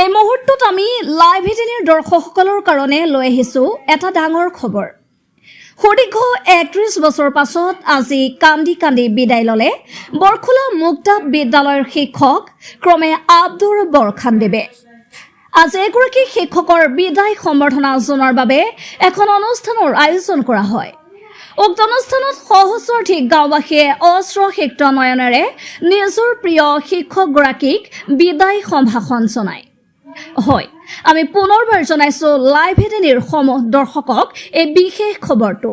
এই মুহূৰ্তত আমি লাইভ এডিনিৰ দৰ্শকসকলৰ কাৰণে লৈ আহিছোঁ এটা ডাঙৰ খবৰ। সুদীৰ্ঘ ৩১ বছৰ পাছত আজি কান্দি কান্দি বিদায় ল'লে বৰখোলা মুক্তাব বিদ্যালয়ৰ শিক্ষক ক্ৰমে আব্দুৰ বৰখান দেৱে। আজি এগৰাকী শিক্ষকৰ বিদায় সম্বৰ্ধনা জনোৱাৰ বাবে এখন অনুষ্ঠানৰ আয়োজন কৰা হয়। উক্ত অনুষ্ঠানত সহস্ৰাধিক গাঁওবাসীয়ে অশ্ৰুসিক্ত নয়নেৰে নিজৰ প্ৰিয় শিক্ষকগৰাকীক বিদায় সম্ভাষণ জনায়। হয়, আমি পুনৰবাৰ জনাইছোঁ লাইভ এডিনিৰ সমূহ দৰ্শকক এই বিশেষ খবৰটো।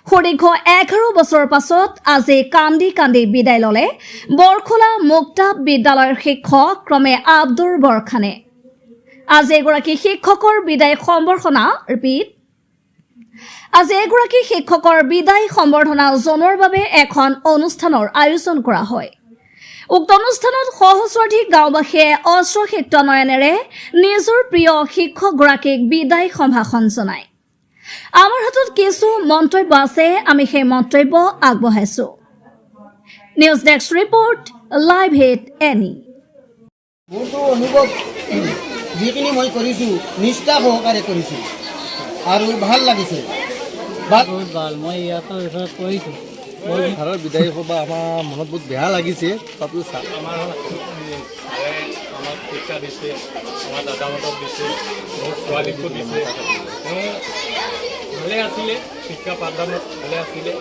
সুদীৰ্ঘ ১১ বছৰ পাছত আজি কান্দি কান্দি বিদায় ল'লে বৰখোলা মুক্তাব বিদ্যালয়ৰ শিক্ষক ক্ৰমে আব্দুৰ বৰখানে। আজি এগৰাকী শিক্ষকৰ বিদায় সম্বৰ্ধনা জনোৱাৰ বাবে এখন অনুষ্ঠানৰ আয়োজন কৰা হয়। উক্ত অনুষ্ঠানত সহস্ৰাধিক গাঁওবাসীয়ে অশ্ৰুসিক্ত নয়নেৰে নিজৰ প্ৰিয় শিক্ষকগৰাকীক বিদায় সম্ভাষণ জনায়। আমাৰ হাতত কিছু মন্তব্য আছে, আমি সেই মন্তব্য আগবঢ়াইছোঁ। News desk report, live hit any. মোৰতো অনুভৱ যিখিনি মই কৰিছোঁ নিষ্ঠা সহকাৰে কৰিছোঁ আৰু ভাল লাগিছে। বহুত ভাল, মই ইয়াতে কৰিছোঁ। ঘৰৰ বিদায় সভা আমাৰ মনত বহুত বেয়া লাগিছে। আমাক শিক্ষা দিছে, আমাৰ দাদাহঁতক দিছে, বহুত ছোৱালীকো দিছে। ভালে আছিলে, শিক্ষা পাঠদানত ভালে আছিলে।